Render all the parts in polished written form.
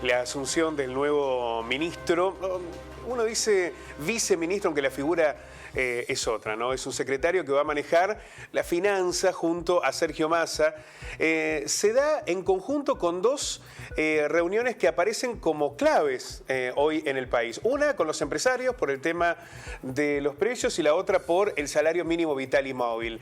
la asunción del nuevo ministro. Uno dice viceministro, aunque la figura es otra, ¿no? Es un secretario que va a manejar la finanza junto a Sergio Massa. Se da en conjunto con dos reuniones que aparecen como claves hoy en el país. Una con los empresarios por el tema de los precios y la otra por el salario mínimo vital y móvil.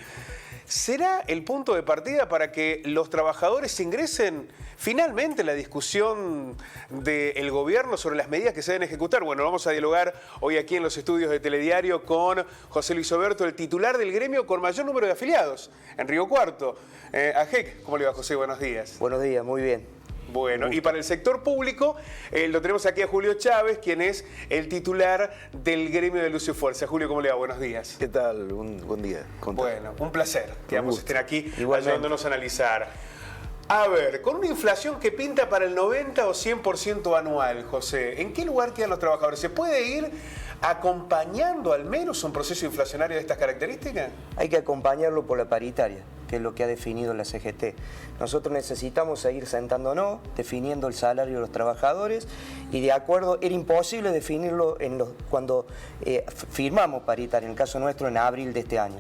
¿Será el punto de partida para que los trabajadores ingresen finalmente en la discusión del gobierno sobre las medidas que se deben ejecutar? Bueno, vamos a dialogar hoy aquí en los estudios de Telediario con José Luis Oberto, el titular del gremio con mayor número de afiliados en Río Cuarto. AGEC, ¿cómo le va, José? Buenos días. Buenos días, muy bien. Bueno, y para el sector público lo tenemos aquí a Julio Chávez, quien es el titular del gremio de Luz y Fuerza. Julio, ¿cómo le va? Buenos días. ¿Qué tal? Un buen día. Bueno, un placer que ambos estén aquí ayudándonos a analizar. A ver, con una inflación que pinta para el 90 o 100% anual, José, ¿en qué lugar quedan los trabajadores? ¿Se puede ir acompañando al menos un proceso inflacionario de estas características? Hay que acompañarlo por la paritaria, que es lo que ha definido la CGT. Nosotros necesitamos seguir sentándonos, definiendo el salario de los trabajadores y de acuerdo, era imposible definirlo cuando firmamos paritaria, en el caso nuestro en abril de este año.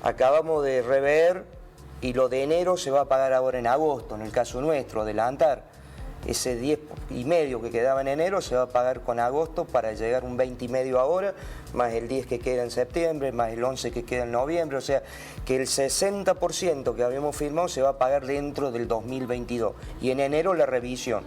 Acabamos de rever y lo de enero se va a pagar ahora en agosto, en el caso nuestro, adelantar. Ese 10,5 que quedaba en enero se va a pagar con agosto para llegar un 20,5 ahora, más el 10 que queda en septiembre, más el 11 que queda en noviembre. O sea, que el 60% que habíamos firmado se va a pagar dentro del 2022. Y en enero la revisión.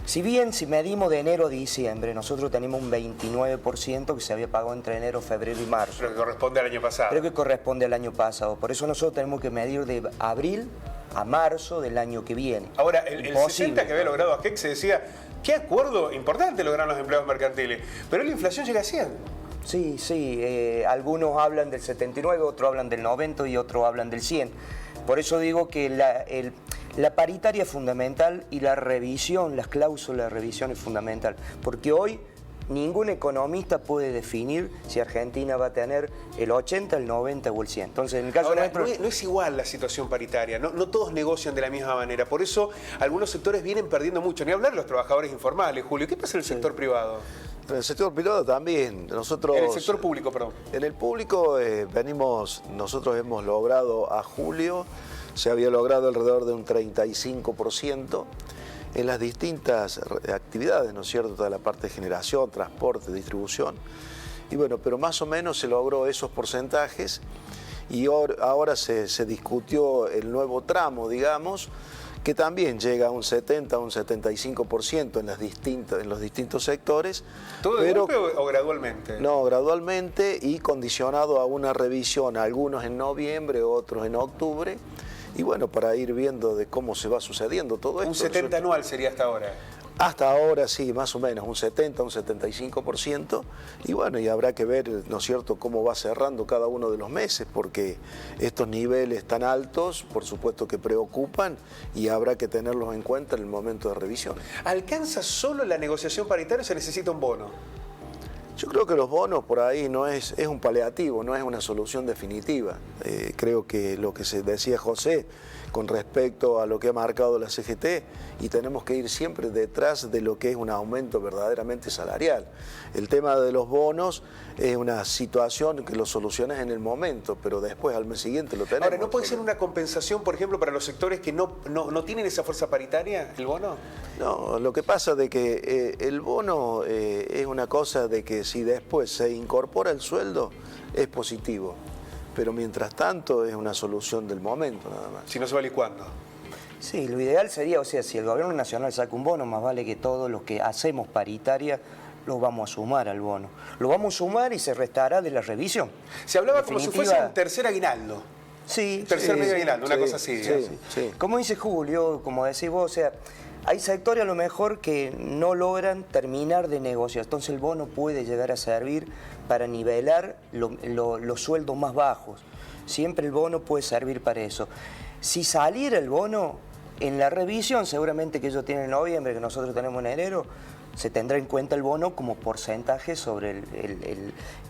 Si bien, si medimos de enero a diciembre, nosotros tenemos un 29% que se había pagado entre enero, febrero y marzo. Pero que corresponde al año pasado. Creo que corresponde al año pasado. Por eso nosotros tenemos que medir de abril a marzo del año que viene. Ahora, el 60 que había logrado AGEC se decía, qué acuerdo importante lograron los empleados mercantiles, pero la inflación llega a 100. Sí, sí, algunos hablan del 79, otros hablan del 90 y otros hablan del 100. Por eso digo que la paritaria es fundamental y la revisión, las cláusulas de revisión es fundamental, porque hoy ningún economista puede definir si Argentina va a tener el 80, el 90 o el 100. Entonces, en el caso nuestro... no es igual la situación paritaria, no todos negocian de la misma manera, por eso algunos sectores vienen perdiendo mucho, ni hablar de los trabajadores informales. Julio, ¿qué pasa en el sector privado? En el sector privado también. Nosotros, en el sector público, perdón. En el público nosotros hemos logrado a julio, se había logrado alrededor de un 35%. En las distintas actividades, ¿no es cierto?, toda la parte de generación, transporte, distribución. Y bueno, pero más o menos se logró esos porcentajes y ahora se discutió el nuevo tramo, digamos, que también llega a un 70, un 75% en los distintos sectores. ¿Todo de golpe o gradualmente? No, gradualmente y condicionado a una revisión, algunos en noviembre, otros en octubre. Y bueno, para ir viendo de cómo se va sucediendo todo esto. ¿Un 70 anual sería hasta ahora? Hasta ahora sí, más o menos, un 70, un 75%. Y bueno, y habrá que ver, ¿no es cierto?, cómo va cerrando cada uno de los meses, porque estos niveles tan altos, por supuesto que preocupan y habrá que tenerlos en cuenta en el momento de revisión. ¿Alcanza solo la negociación paritaria o se necesita un bono? Yo creo que los bonos por ahí es un paliativo, no es una solución definitiva. Creo que lo que se decía José con respecto a lo que ha marcado la CGT, y tenemos que ir siempre detrás de lo que es un aumento verdaderamente salarial. El tema de los bonos es una situación que lo solucionas en el momento, pero después al mes siguiente lo tenemos. Ahora, ¿no puede ser una compensación, por ejemplo, para los sectores que no tienen esa fuerza paritaria, el bono? No, lo que pasa de que el bono es una cosa de que si después se incorpora el sueldo es positivo, pero mientras tanto es una solución del momento nada más. Si no se va licuando. Sí, lo ideal sería, o sea, si el gobierno nacional saca un bono, más vale que todos los que hacemos paritaria los vamos a sumar al bono. Lo vamos a sumar y se restará de la revisión. Se hablaba como si fuese un tercer aguinaldo. Sí. Tercer medio aguinaldo, una cosa así. Sí. Como dice Julio, como decís vos, o sea, hay sectores a lo mejor que no logran terminar de negociar, entonces el bono puede llegar a servir para nivelar los sueldos más bajos. Siempre el bono puede servir para eso. Si saliera el bono, en la revisión seguramente que ellos tienen en noviembre, que nosotros tenemos en enero, se tendrá en cuenta el bono como porcentaje sobre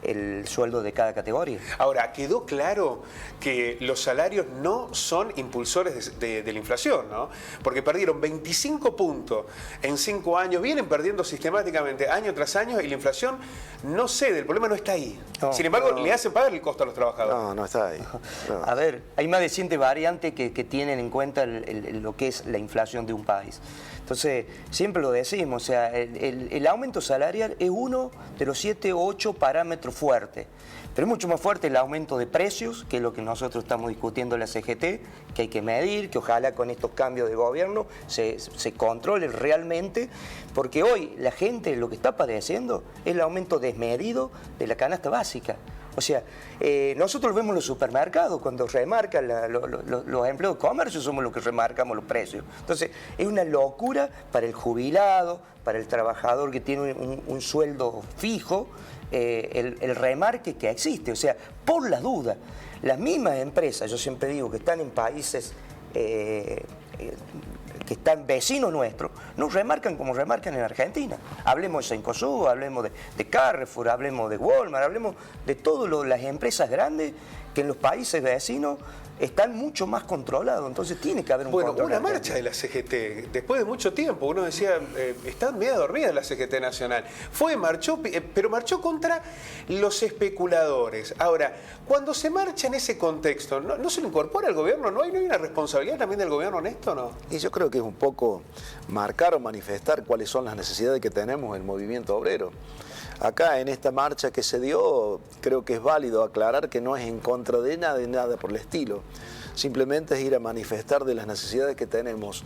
el sueldo de cada categoría. Ahora, quedó claro que los salarios no son impulsores de la inflación, ¿no? Porque perdieron 25 puntos en 5 años, vienen perdiendo sistemáticamente año tras año y la inflación no cede, el problema no está ahí. No, Sin embargo, no. le hacen pagar el costo a los trabajadores. No, no está ahí. No. A ver, hay más de 100 variantes que tienen en cuenta lo que es la inflación de un país. Entonces, siempre lo decimos, o sea, el aumento salarial es uno de los 7 o 8 parámetros fuertes. Pero es mucho más fuerte el aumento de precios, que es lo que nosotros estamos discutiendo en la CGT, que hay que medir, que ojalá con estos cambios de gobierno se controle realmente, porque hoy la gente lo que está padeciendo es el aumento desmedido de la canasta básica. O sea, nosotros vemos en los supermercados, cuando remarcan los empleados de comercio, somos los que remarcamos los precios. Entonces, es una locura para el jubilado, para el trabajador que tiene un sueldo fijo, el remarque que existe. O sea, por la duda, las mismas empresas, yo siempre digo, que están en países que están vecinos nuestros, nos remarcan como remarcan en Argentina. Hablemos de Cencosud, hablemos de Carrefour, hablemos de Walmart, hablemos de todas las empresas grandes que en los países vecinos están mucho más controlados. Entonces tiene que haber un control. Una marcha de la CGT, después de mucho tiempo, uno decía, está media dormida la CGT Nacional. Marchó, pero marchó contra los especuladores. Ahora, cuando se marcha en ese contexto, ¿no se lo incorpora al gobierno? ¿No hay una responsabilidad también del gobierno en esto, no? Y yo creo que es un poco marcar o manifestar cuáles son las necesidades que tenemos en el movimiento obrero. Acá en esta marcha que se dio, creo que es válido aclarar que no es en contra de nada por el estilo. Simplemente es ir a manifestar de las necesidades que tenemos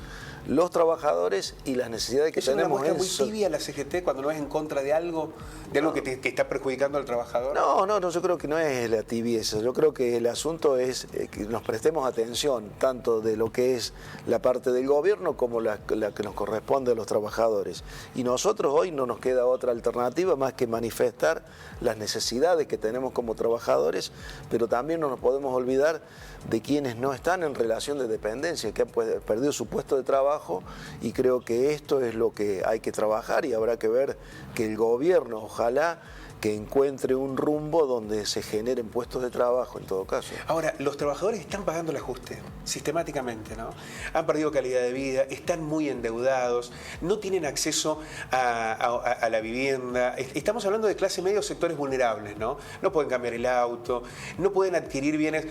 los trabajadores y las necesidades que tenemos. ¿Es una muestra muy tibia la CGT cuando no es en contra de algo que está perjudicando al trabajador? No, yo creo que no es la tibieza. Yo creo que el asunto es que nos prestemos atención tanto de lo que es la parte del gobierno como la que nos corresponde a los trabajadores. Y nosotros hoy no nos queda otra alternativa más que manifestar las necesidades que tenemos como trabajadores, pero también no nos podemos olvidar de quienes no están en relación de dependencia, que han perdido su puesto de trabajo, y creo que esto es lo que hay que trabajar y habrá que ver que el gobierno, ojalá, que encuentre un rumbo donde se generen puestos de trabajo en todo caso. Ahora, los trabajadores están pagando el ajuste sistemáticamente, ¿no? Han perdido calidad de vida, están muy endeudados, no tienen acceso a la vivienda. Estamos hablando de clase media o sectores vulnerables, ¿no? No pueden cambiar el auto, no pueden adquirir bienes.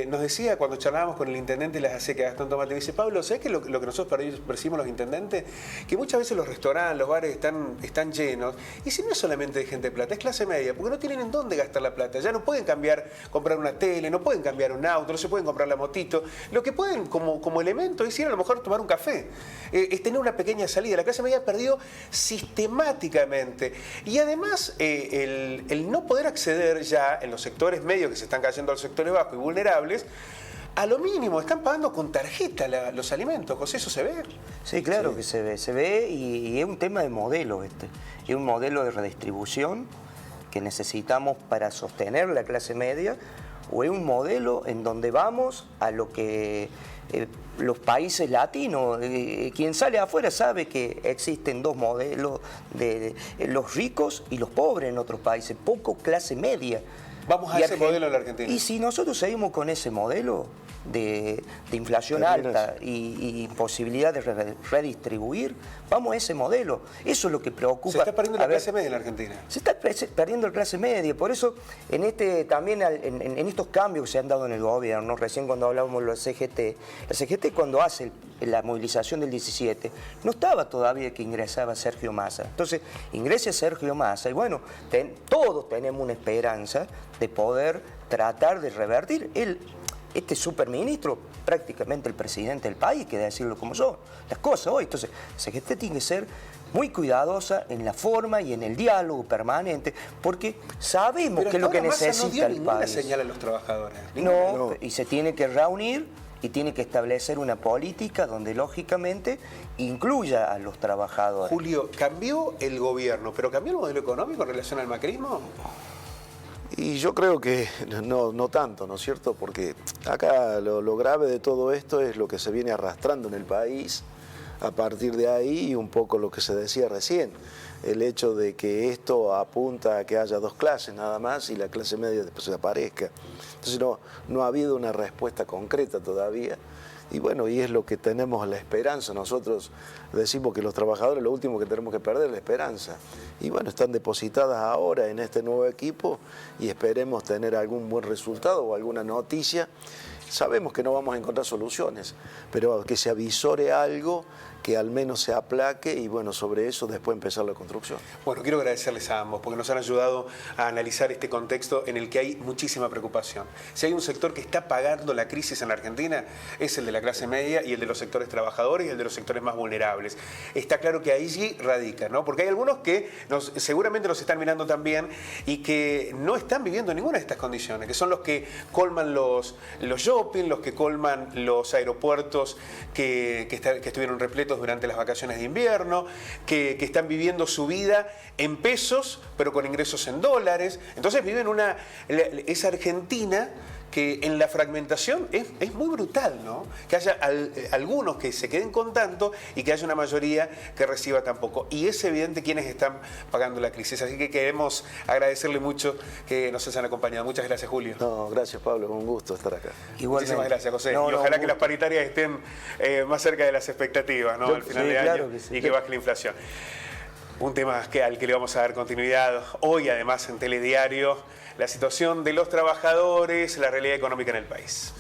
Nos decía cuando charlábamos con el intendente de las ACE, Gastón Tomate, dice, Pablo, ¿sabes qué es lo que nosotros percibimos los intendentes? Que muchas veces los restaurantes, los bares están llenos, y si no es solamente de gente de plata, es clase media, porque no tienen en dónde gastar la plata, ya no pueden comprar una tele, no pueden cambiar un auto, no se pueden comprar la motito, lo que pueden como elemento es ir a lo mejor tomar un café, es tener una pequeña salida. La clase media perdió sistemáticamente, y además el no poder acceder ya en los sectores medios que se están cayendo a los sectores bajos y vulnerables, a lo mínimo, están pagando con tarjeta los alimentos, José, ¿eso se ve? Sí, claro que se ve y es un tema de modelo es un modelo de redistribución que necesitamos para sostener la clase media, o es un modelo en donde vamos a lo que los países latinos, quien sale afuera sabe que existen dos modelos de los ricos y los pobres en otros países, poco clase media. Vamos a ese modelo en la Argentina. Y si nosotros seguimos con ese modelo de inflación alta y posibilidad de redistribuir, vamos a ese modelo. Eso es lo que preocupa. Se está perdiendo la clase media en la Argentina. Se está perdiendo la clase media. Por eso, en estos cambios que se han dado en el gobierno, recién cuando hablábamos de la CGT cuando hace la movilización del 17, no estaba todavía que ingresaba Sergio Massa. Entonces, ingresa Sergio Massa y bueno, todos tenemos una esperanza de poder tratar de revertir este superministro, prácticamente el presidente del país, que debe decirlo como son las cosas hoy. Entonces, la CGT tiene que ser muy cuidadosa en la forma y en el diálogo permanente, porque sabemos que es lo que necesita el país. No dio señal a los trabajadores. No, y se tiene que reunir y tiene que establecer una política donde lógicamente incluya a los trabajadores. Julio, ¿cambió el gobierno, pero cambió el modelo económico en relación al macrismo? Y yo creo que no tanto, ¿no es cierto? Porque acá lo grave de todo esto es lo que se viene arrastrando en el país a partir de ahí, un poco lo que se decía recién, el hecho de que esto apunta a que haya dos clases nada más y la clase media después desaparezca. Entonces no ha habido una respuesta concreta todavía. Y bueno, y es lo que tenemos la esperanza. Nosotros decimos que los trabajadores lo último que tenemos que perder es la esperanza. Y bueno, están depositadas ahora en este nuevo equipo y esperemos tener algún buen resultado o alguna noticia. Sabemos que no vamos a encontrar soluciones, pero que se avisore algo, que al menos se aplaque y bueno, sobre eso después empezar la construcción. Bueno, quiero agradecerles a ambos porque nos han ayudado a analizar este contexto en el que hay muchísima preocupación. Si hay un sector que está pagando la crisis en la Argentina, es el de la clase media y el de los sectores trabajadores y el de los sectores más vulnerables. Está claro que allí radica, ¿no? Porque hay algunos que seguramente nos están mirando también y que no están viviendo ninguna de estas condiciones, que son los que colman los shopping, los que colman los aeropuertos que estuvieron repletos durante las vacaciones de invierno, que están viviendo su vida en pesos, pero con ingresos en dólares. Entonces viven esa Argentina que en la fragmentación es muy brutal, ¿no? Que haya algunos que se queden con tanto y que haya una mayoría que reciba tan poco. Y es evidente quiénes están pagando la crisis. Así que queremos agradecerle mucho que nos hayan acompañado. Muchas gracias, Julio. No, gracias, Pablo. Un gusto estar acá. Muchísimas gracias, José. Y ojalá que las paritarias estén más cerca de las expectativas, ¿no? Al final de año y que baje la inflación. Un tema al que le vamos a dar continuidad hoy, además, en Telediario, la situación de los trabajadores, la realidad económica en el país.